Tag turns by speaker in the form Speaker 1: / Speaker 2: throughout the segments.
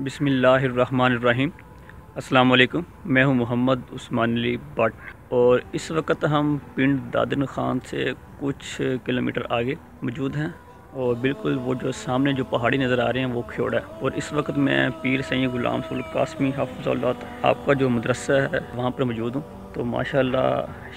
Speaker 1: بسم اللہ الرحمن الرحیم۔ السلام علیکم، میں ہوں محمد عثمان علی بٹ اور اس وقت ہم پنڈ دادن خان سے کچھ کلومیٹر آگے موجود ہیں اور بالکل وہ جو سامنے جو پہاڑی نظر آ رہے ہیں وہ کھیوڑا ہے۔ اور اس وقت میں پیر سید غلام رسول قاسمی حفظہ اللہ آپ کا جو مدرسہ ہے وہاں پر موجود ہوں۔ تو ماشاءاللہ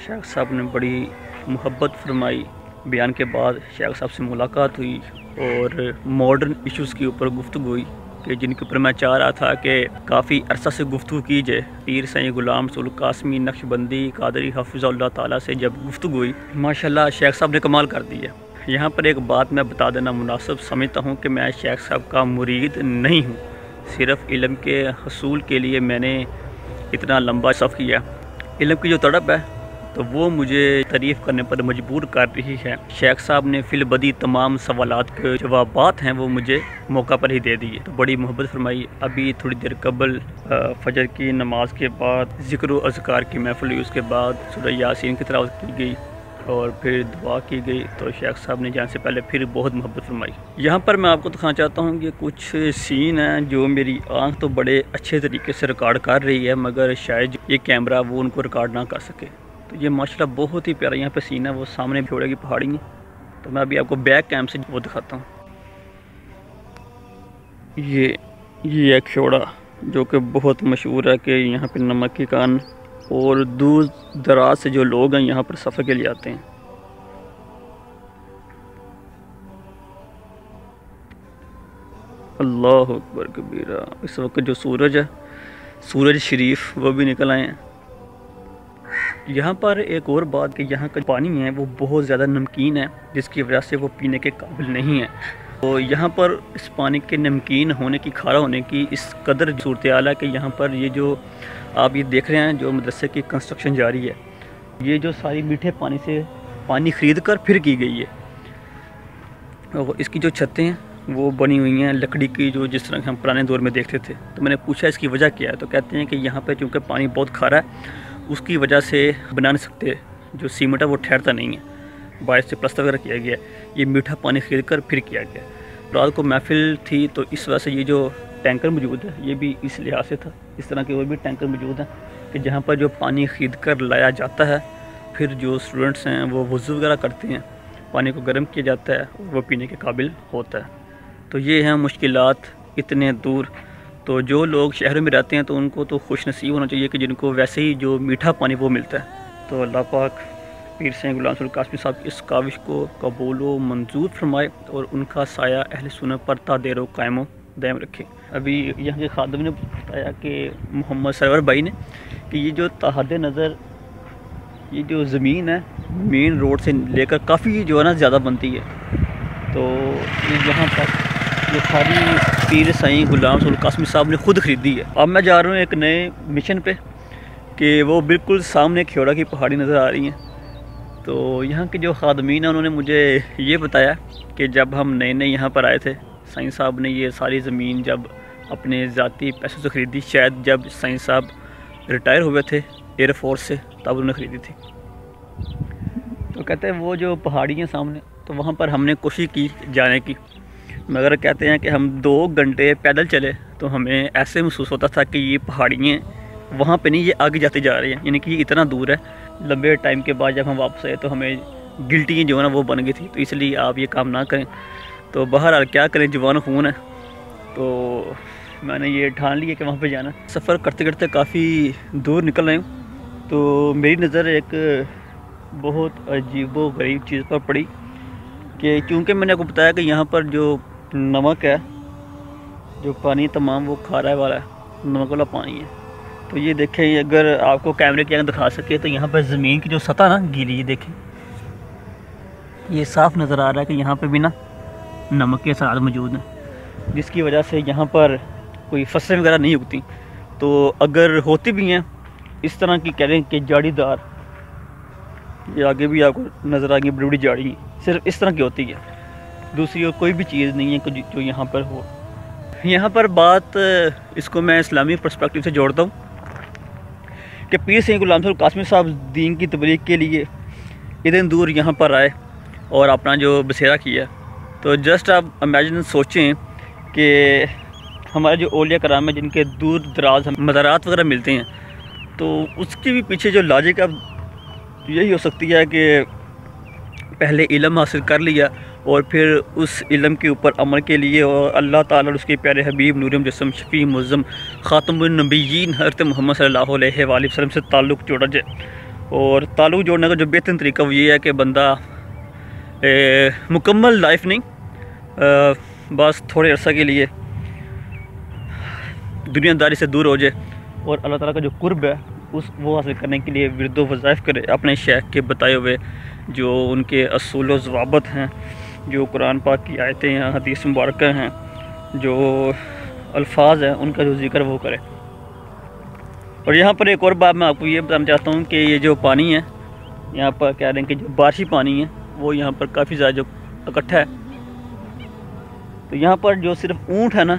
Speaker 1: شیخ صاحب نے بڑی محبت فرمائی، بیان کے بعد شیخ صاحب سے ملاقات ہوئی اور ماڈرن ایشوز کے اوپر گفتگو ہوئی کہ جن کے اوپر میں چاہ رہا تھا کہ کافی عرصہ سے گفتگو کی جائے۔ پیر سید غلام رسول قاسمی نقشبندی قادری حفظہ اللہ تعالیٰ سے جب گفتگو ہوئی، ماشاءاللہ شیخ صاحب نے کمال کر دی ہے۔ یہاں پر ایک بات میں بتا دینا مناسب سمجھتا ہوں کہ میں شیخ صاحب کا مرید نہیں ہوں، صرف علم کے حصول کے لیے میں نے اتنا لمبا سفر کیا۔ علم کی جو تڑپ ہے تو وہ مجھے تعریف کرنے پر مجبور کر رہی ہے۔ شیخ صاحب نے فی البدی تمام سوالات کے جوابات ہیں وہ مجھے موقع پر ہی دے دیے، تو بڑی محبت فرمائی۔ ابھی تھوڑی دیر قبل فجر کی نماز کے بعد ذکر و اذکار کی محفل ہوئی، اس کے بعد سورہ یاسین کی تلاوت کی گئی اور پھر دعا کی گئی، تو شیخ صاحب نے جانے سے پہلے پھر بہت محبت فرمائی۔ یہاں پر میں آپ کو دکھانا چاہتا ہوں کہ کچھ سین ہیں جو میری آنکھ تو بڑے اچھے طریقے سے ریکارڈ کر رہی ہے، مگر شاید یہ کیمرہ وہ ان کو ریکارڈ نہ کر سکے۔ تو یہ ماشاءاللہ بہت ہی پیارا یہاں پہ سین ہے، وہ سامنے کھیوڑے کی پہاڑی ہیں، تو میں ابھی آپ کو بیک کیم سے وہ دکھاتا ہوں۔ یہ ایک کھیوڑا جو کہ بہت مشہور ہے کہ یہاں پہ نمک کی کان اور دور دراز سے جو لوگ ہیں یہاں پر سفر کے لیے آتے ہیں۔ اللہ اکبر کبیرہ۔ اس وقت جو سورج ہے، سورج شریف، وہ بھی نکل آئے ہیں۔ یہاں پر ایک اور بات کہ یہاں کا پانی ہے وہ بہت زیادہ نمکین ہے، جس کی وجہ سے وہ پینے کے قابل نہیں ہے۔ تو یہاں پر اس پانی کے نمکین ہونے کی، کھارا ہونے کی اس قدر صورتحال ہے کہ یہاں پر یہ جو آپ یہ دیکھ رہے ہیں جو مدرسے کی کنسٹرکشن جاری ہے، یہ جو ساری میٹھے پانی سے پانی خرید کر پھر کی گئی ہے۔ اور اس کی جو چھتیں ہیں وہ بنی ہوئی ہیں لکڑی کی، جو جس طرح ہم پرانے دور میں دیکھتے تھے۔ تو میں نے پوچھا اس کی وجہ کیا ہے، تو کہتے ہیں کہ یہاں پہ چونکہ پانی بہت کھارا ہے، اس کی وجہ سے بنا نہیں سکتے، جو سیمنٹ ہے وہ ٹھہرتا نہیں ہے، باعث سے پلسٹر وغیرہ کیا گیا ہے، یہ میٹھا پانی خرید کر پھر کیا گیا۔ رات کو محفل تھی تو اس وجہ سے یہ جو ٹینکر موجود ہے یہ بھی اس لحاظ سے تھا۔ اس طرح کے اور بھی ٹینکر موجود ہیں کہ جہاں پر جو پانی خرید کر لایا جاتا ہے، پھر جو اسٹوڈنٹس ہیں وہ وضو وغیرہ کرتے ہیں، پانی کو گرم کیا جاتا ہے اور وہ پینے کے قابل ہوتا ہے۔ تو یہ ہیں مشکلات اتنے دور۔ تو جو لوگ شہروں میں رہتے ہیں تو ان کو تو خوش نصیب ہونا چاہیے کہ جن کو ویسے ہی جو میٹھا پانی وہ ملتا ہے۔ تو اللہ پاک پیر سید غلام رسول قاسمی صاحب کی اس کاوش کو قبول و منظور فرمائے اور ان کا سایہ اہل سنت پر تا دیر و قائم و دائم رکھے۔ ابھی یہاں کے خادم نے بتایا کہ محمد سرور بھائی نے کہ یہ جو تحت نظر یہ جو زمین ہے مین روڈ سے لے کر کافی جو ہے نا زیادہ بنتی ہے، تو یہاں پر یہ ساری پیر سید غلام رسول قاسمی صاحب نے خود خریدی ہے۔ اب میں جا رہا ہوں ایک نئے مشن پہ کہ وہ بالکل سامنے کھیوڑا کی پہاڑی نظر آ رہی ہیں۔ تو یہاں کے جو خادمین ہیں انہوں نے مجھے یہ بتایا کہ جب ہم نئے یہاں پر آئے تھے، سائیں صاحب نے یہ ساری زمین جب اپنے ذاتی پیسوں سے خریدی، شاید جب سائیں صاحب ریٹائر ہوئے تھے ایئر فورس سے تب انہوں نے خریدی تھی۔ تو کہتے ہیں وہ جو پہاڑی ہیں سامنے، تو وہاں پر ہم نے کوشش کی جانے کی، مگر کہتے ہیں کہ ہم 2 گھنٹے پیدل چلے تو ہمیں ایسے محسوس ہوتا تھا کہ یہ پہاڑیاں وہاں پہ نہیں، یہ آگے جاتے جا رہی ہیں، یعنی کہ یہ اتنا دور ہے۔ لمبے ٹائم کے بعد جب ہم واپس آئے تو ہمیں گلٹی جو ہے نا وہ بن گئی تھی، تو اس لیے آپ یہ کام نہ کریں۔ تو بہرحال کیا کریں، جوان خون ہے، تو میں نے یہ ٹھان لیا کہ وہاں پہ جانا۔ سفر کرتے کرتے کافی دور نکل رہے ہوں تو میری نظر ایک بہت عجیب و غریب چیز پر پڑی کہ چونکہ میں نے آپ کو بتایا کہ یہاں پر جو نمک ہے، جو پانی تمام وہ کھارا والا ہے، نمک والا پانی ہے۔ تو یہ دیکھیں، اگر آپ کو کیمرے کے اندر دکھا سکے تو یہاں پر زمین کی جو سطح نا گیلی، یہ دیکھیں، یہ صاف نظر آ رہا ہے کہ یہاں پہ بھی نا نمک کے اثرات موجود ہیں، جس کی وجہ سے یہاں پر کوئی فصلیں وغیرہ نہیں اگتی۔ تو اگر ہوتی بھی ہیں اس طرح کی، کہہ رہے ہیں کہ جاڑی دار، یہ آگے بھی آپ کو نظر آ گئی بڑی بڑی جاڑی، صرف اس طرح کی ہوتی ہے، دوسری اور کوئی بھی چیز نہیں ہے جو یہاں پر ہو۔ یہاں پر بات اس کو میں اسلامی پرسپیکٹیو سے جوڑتا ہوں کہ پیر سید غلام رسول قاسمی صاحب دین کی تبلیغ کے لیے اتنے دور یہاں پر آئے اور اپنا جو بسیرا کیا، تو جسٹ آپ امیجن سوچیں کہ ہمارے جو اولیاء کرام ہیں جن کے دور دراز مزارات وغیرہ ملتے ہیں، تو اس کے بھی پیچھے جو لاجک اب یہی ہو سکتی ہے کہ پہلے علم حاصل کر لیا اور پھر اس علم کے اوپر عمل کے لیے اور اللہ تعالیٰ اور اس کے پیارے حبیب نور مجسم شفیع معظم خاتم النبیین حضرت محمد صلی اللہ علیہ وآلہ وسلم سے تعلق جوڑا جائے۔ اور تعلق جوڑنے کا جو بہترین طریقہ وہ یہ ہے کہ بندہ مکمل لائف نہیں، بس تھوڑے عرصہ کے لیے دنیا داری سے دور ہو جائے اور اللہ تعالیٰ کا جو قرب ہے وہ حاصل کرنے کے لیے ورد و وظائف کرے، اپنے شیخ کے بتائے ہوئے جو ان کے اصول و ضوابط ہیں، جو قرآن پاک کی آیتیں ہیں، حدیث مبارکہ ہیں، جو الفاظ ہیں، ان کا جو ذکر وہ کرے۔ اور یہاں پر ایک اور بات میں آپ کو یہ بتانا چاہتا ہوں کہ یہ جو پانی ہے یہاں پر کہہ رہے ہیں کہ جو بارشی پانی ہے وہ یہاں پر کافی زیادہ جو اکٹھا ہے، تو یہاں پر جو صرف اونٹ ہے نا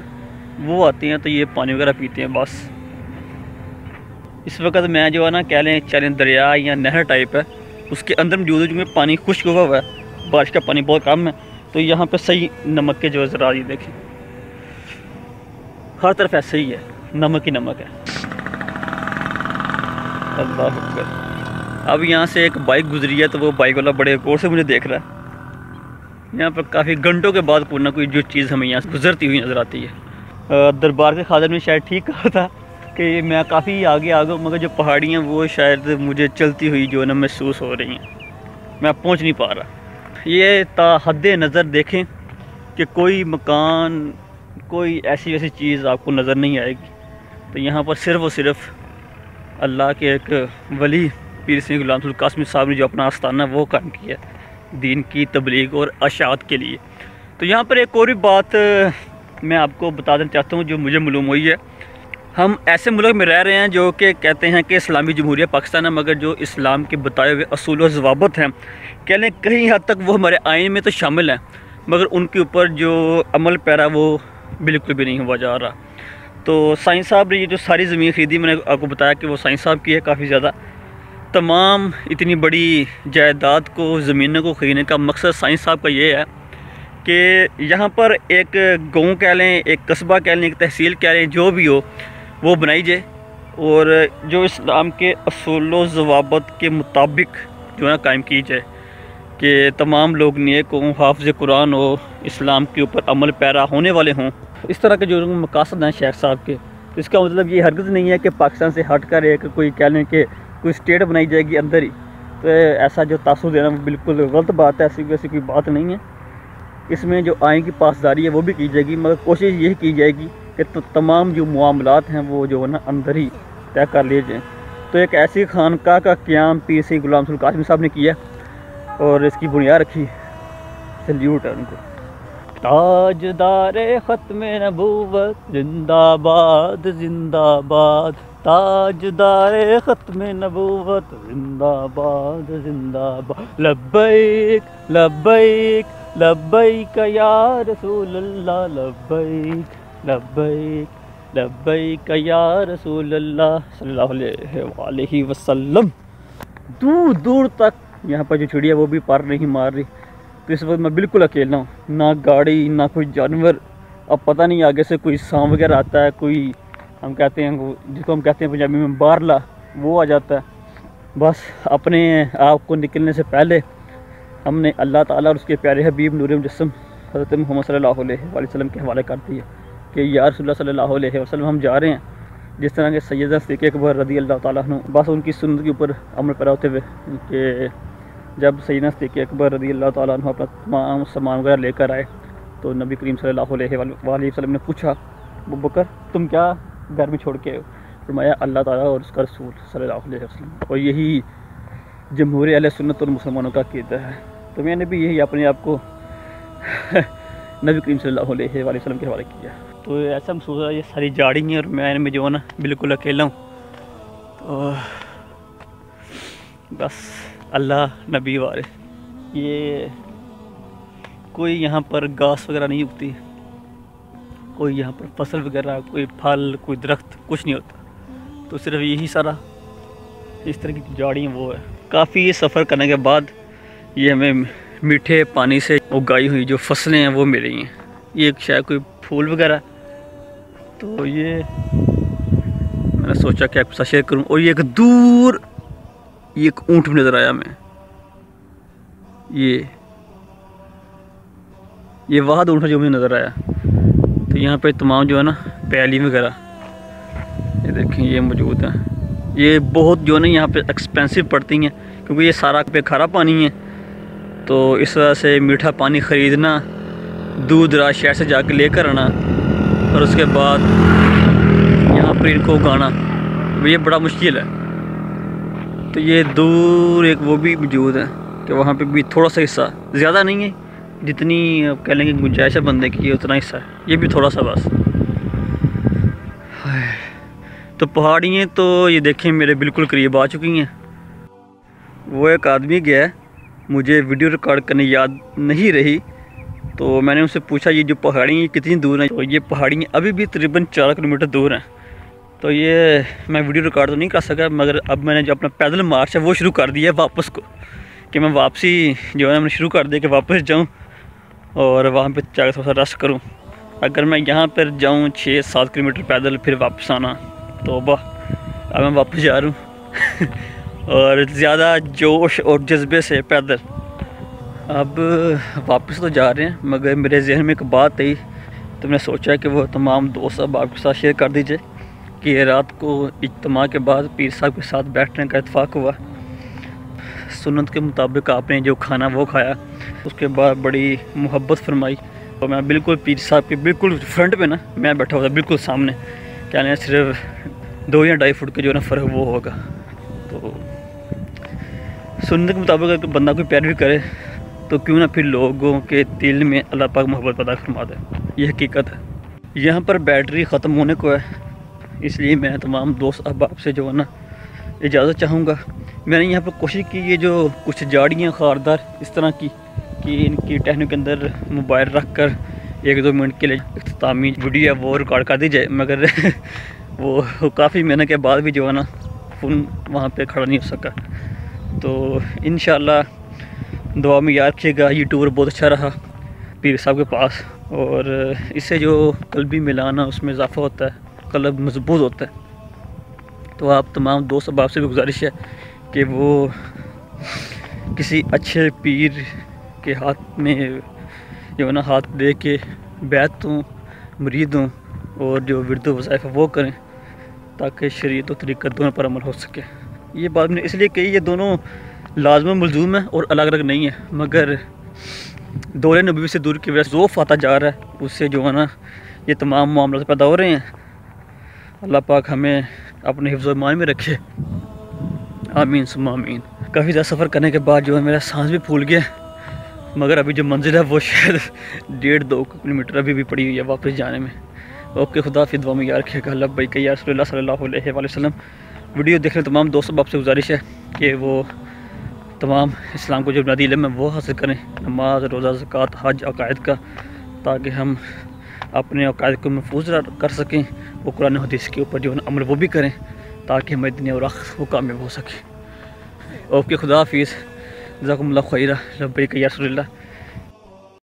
Speaker 1: وہ آتے ہیں تو یہ پانی وغیرہ پیتے ہیں بس۔ اس وقت میں جو ہے نا کہہ لیں چلیں دریا یا نہر ٹائپ ہے، اس کے اندر موجود میں پانی خشک ہوا ہوا ہے، بارش کا پانی بہت کم ہے، تو یہاں پہ صحیح نمک کے جو ذرا یہ دیکھیں ہر طرف ایسے ہی ہے، نمک ہی نمک ہے۔ اللہ اکبر۔ اب یہاں سے ایک بائک گزری ہے تو وہ بائک والا بڑے غور سے مجھے دیکھ رہا ہے۔ یہاں پر کافی گھنٹوں کے بعد کوئی نہ کوئی جو چیز ہمیں یہاں سے گزرتی ہوئی نظر آتی ہے۔ دربار کے خادم نے شاید ٹھیک کہا تھا کہ میں کافی آگے آ گیا، مگر جو پہاڑی ہیں وہ شاید مجھے چلتی ہوئی جو ہے نا محسوس ہو رہی ہیں، میں پہنچ نہیں پا رہا۔ یہ تا حد نظر دیکھیں کہ کوئی مکان، کوئی ایسی ویسی چیز آپ کو نظر نہیں آئے گی، تو یہاں پر صرف اور صرف اللہ کے ایک ولی پیر سید غلام رسول قاسمی صاحب نے جو اپنا آستانہ وہ قائم کیا دین کی تبلیغ اور اشاعت کے لیے۔ تو یہاں پر ایک اور بھی بات میں آپ کو بتا دینا چاہتا ہوں جو مجھے معلوم ہوئی ہے۔ ہم ایسے ملک میں رہ رہے ہیں جو کہ کہتے ہیں کہ اسلامی جمہوریہ پاکستان ہے، مگر جو اسلام کے بتائے ہوئے اصول و ضوابط ہیں کہہ لیں کہیں حد تک وہ ہمارے آئین میں تو شامل ہیں، مگر ان کے اوپر جو عمل پیرا وہ بالکل بھی نہیں ہوا جا رہا۔ تو سائنس صاحب نے یہ جو ساری زمین خریدی، میں نے آپ کو بتایا کہ وہ سائنس صاحب کی ہے کافی زیادہ۔ تمام اتنی بڑی جائیداد کو، زمینوں کو خریدنے کا مقصد سائنس صاحب کا یہ ہے کہ یہاں پر ایک گاؤں کہہ لیں، ایک قصبہ کہہ لیں، ایک تحصیل کہہ لیں، جو بھی ہو وہ بنائی جائے اور جو اسلام کے اصول و ضوابط کے مطابق جو ہے نا قائم کی جائے کہ تمام لوگ نیک ہوں، حافظ قرآن ہو، اسلام کے اوپر عمل پیرا ہونے والے ہوں۔ اس طرح کے جو مقاصد ہیں شیخ صاحب کے، اس کا مطلب یہ ہرگز نہیں ہے کہ پاکستان سے ہٹ کر ایک کوئی کہہ لیں کہ کوئی اسٹیٹ بنائی جائے گی اندر ہی، تو ایسا جو تاثر دینا وہ بالکل غلط بات ہے، ایسی ویسی کوئی بات نہیں ہے۔ اس میں جو آئین کی پاسداری ہے وہ بھی کی جائے گی، مگر کوشش یہی کی جائے گی کہ تمام جو معاملات ہیں وہ جو ہے نا اندر ہی طے کر لیے جائیں۔ تو ایک ایسی خانقاہ کا قیام پیر سید غلام رسول قاسمی صاحب نے کیا اور اس کی بنیاد رکھی، سلیوٹ ہے ان کو۔ تاجدار ختم نبوت زندہ باد زندہ باد، تاجدار ختم نبوت زندہ باد زندہ باد، لبیک لبیک لبیک یا رسول اللہ، لبیک لبیک لبیک یا رسول اللہ صلی اللہ علیہ وآلہ وسلم۔ دور دور تک یہاں پر جو چڑیا وہ بھی پر نہیں مار رہی، تو اس وقت میں بالکل اکیلا ہوں، نہ گاڑی نہ کوئی جانور۔ اب پتہ نہیں آگے سے کوئی سانپ وغیرہ آتا ہے، کوئی ہم کہتے ہیں جس کو ہم کہتے ہیں پنجابی میں بارلا، وہ آ جاتا ہے۔ بس اپنے آپ کو نکلنے سے پہلے ہم نے اللہ تعالیٰ اور اس کے پیارے حبیب نور مجسم حضرت محمد صلی اللہ علیہ وآلہ وسلم کے حوالے کر دیا کہ یا رسول اللہ صلی اللہ علیہ وسلم ہم جا رہے ہیں، جس طرح کہ سیدنا صدیق اکبر رضی اللہ تعالیٰ عنہ، بس ان کی سنت کے اوپر عمل پیرا ہوتے ہوئے کہ جب سیدنا صدیق اکبر رضی اللہ تعالیٰ عنہ اپنا تمام سامان وغیرہ لے کر آئے تو نبی کریم صلی اللہ علیہ وآلہ وسلم نے پوچھا ابو بکر تم کیا گھر میں چھوڑ کے آئے ہو؟ فرمایا اللہ تعالیٰ اور اس کا رسول صلی اللہ علیہ وسلم، اور یہی جمہور اہل سنت اور مسلمانوں کا عقیدہ ہے۔ تو میں نے بھی یہی اپنے آپ کو نبی کریم صلی اللہ علیہ وآلہ وسلم کے حوالے کیا۔ تو ایسا محسوس ہو رہا ہے یہ ساری جاڑی ہیں اور میں جو ہے نا بالکل اکیلا ہوں، تو بس اللہ نبی وارث۔ یہ کوئی یہاں پر گھاس وغیرہ نہیں اگتی، کوئی یہاں پر فصل وغیرہ، کوئی پھل، کوئی درخت، کچھ نہیں ہوتا، تو صرف یہی سارا اس طرح کی جاڑیاں وہ ہے۔ کافی سفر کرنے کے بعد یہ ہمیں میٹھے پانی سے اگائی ہوئی جو فصلیں ہیں وہ مل رہی ہیں۔ یہ شاید کوئی پھول وغیرہ، تو یہ میں نے سوچا کہ آپ کے ساتھ شیئر کروں. اور یہ ایک دور یہ ایک اونٹ بھی نظر آیا ہمیں. یہ واحد اونٹ جو مجھے نظر آیا. تو یہاں پہ تمام جو ہے نا پیلی وغیرہ یہ دیکھیں یہ موجود ہیں. یہ بہت جو ہے نا یہاں پہ ایکسپینسو پڑتی ہیں کیونکہ یہ سارا پہ کھارا پانی ہے. تو اس وجہ سے میٹھا پانی خریدنا, دور دراز شہر سے جا کے لے کر آنا, اور اس کے بعد یہاں پر ان کو اگانا, یہ بڑا مشکل ہے. تو یہ دور ایک وہ بھی موجود ہے کہ وہاں پہ بھی تھوڑا سا حصہ, زیادہ نہیں ہے, جتنی کہہ لیں گے گنجائش ہے بندے کی, یہ اتنا حصہ ہے, یہ بھی تھوڑا سا بس. تو پہاڑی ہیں تو یہ دیکھیں میرے بالکل قریب آ چکی ہیں. وہ ایک آدمی گیا ہے, مجھے ویڈیو ریکارڈ کرنے یاد نہیں رہی, تو میں نے ان سے پوچھا یہ جو پہاڑی ہیں کتنی دور ہیں. تو یہ پہاڑی ہیں ابھی بھی تقریباً 4 کلومیٹر دور ہیں. تو یہ میں ویڈیو ریکارڈ تو نہیں کر سکا, مگر اب میں نے جو اپنا پیدل مارچ ہے وہ شروع کر دیا ہے واپس کو, کہ میں واپسی جو ہے نا میں نے شروع کر دیا کہ واپس جاؤں اور وہاں پہ جا کے تھوڑا سا ریسٹ کروں. اگر میں یہاں پر جاؤں 6-7 کلومیٹر پیدل پھر واپس آنا, تو اب میں واپس جا رہا ہوں اور زیادہ جوش اور جذبے سے پیدل. اب واپس تو جا رہے ہیں, مگر میرے ذہن میں ایک بات آئی, تو میں نے سوچا کہ وہ تمام دوست اب آپ کے ساتھ شیئر کر دیجئے کہ رات کو اجتماع کے بعد پیر صاحب کے ساتھ بیٹھنے کا اتفاق ہوا. سنت کے مطابق آپ نے جو کھانا وہ کھایا, اس کے بعد بڑی محبت فرمائی. تو میں بالکل پیر صاحب کے بالکل فرنٹ پہ نا میں بیٹھا ہوا تھا, بالکل سامنے, کہنے صرف 2 یا 2.5 فٹ کے جو ہے نا فرق وہ ہوگا. تو سنت کے مطابق اگر بندہ کوئی پیروی کرے تو کیوں نہ پھر لوگوں کے دل میں اللہ پاک محبت پیدا فرما دے. یہ حقیقت ہے. یہاں پر بیٹری ختم ہونے کو ہے, اس لیے میں تمام دوست احباب سے جو ہے نا اجازت چاہوں گا. میں نے یہاں پر کوشش کی یہ جو کچھ جاڑیاں خاردار اس طرح کی کہ ان کی ٹہنیوں کے اندر موبائل رکھ کر 1-2 منٹ کے لیے اختتامی ویڈیو ہے وہ ریکارڈ کر دی جائے, مگر وہ کافی محنت کے بعد بھی جو ہے نا فون وہاں پہ کھڑا نہیں ہو سکا. تو انشاءاللہ دعا میں یاد رکھیے گا. یہ ٹور بہت اچھا رہا پیر صاحب کے پاس, اور اس سے جو قلبی ملانا اس میں اضافہ ہوتا ہے, قلب مضبوط ہوتا ہے. تو آپ تمام دوست احباب سے بھی گزارش ہے کہ وہ کسی اچھے پیر کے ہاتھ میں جو ہے نا ہاتھ دے کے بیعت ہوں, مرید ہوں, اور جو ورد و وظائف وہ کریں تاکہ شریعت و طریقت دونوں پر عمل ہو سکے. یہ بات میں نے اس لیے کہی, یہ دونوں لازم و ملزوم ہے اور الگ الگ نہیں ہے, مگر دور نبوی سے دور کی وجہ سے ذوف آتا جا رہا ہے, اس سے جو ہے نا یہ تمام معاملات پیدا ہو رہے ہیں. اللہ پاک ہمیں اپنے حفظ و ایمان میں رکھے, آمین ثم آمین. کافی زیادہ سفر کرنے کے بعد جو ہے میرا سانس بھی پھول گیا, مگر ابھی جو منزل ہے وہ شاید 1.5-2 کلومیٹر ابھی بھی پڑی ہوئی ہے واپس جانے میں. اوکے, خدا حافظ, دعا میں یاد رکھیے گا. لبیک یا رسول اللہ صلی اللہ علیہ وآلہ وسلم. ویڈیو دیکھنے تمام دوستوں آپ سے گزارش ہے کہ وہ تمام اسلام کو جو بنیادی علم ہے وہ حاصل کریں, نماز, روزہ, زکوٰۃ, حج, عقائد کا, تاکہ ہم اپنے عقائد کو محفوظ کر سکیں. وہ قرآن و حدیث کے اوپر جو ہے عمل وہ بھی کریں تاکہ ہماری دنیا اور آخرت وہ کامیاب ہو سکے. اوکے, خدا حافظ, جزاکم اللہ خیرہ. لبیک یا رسول اللہ.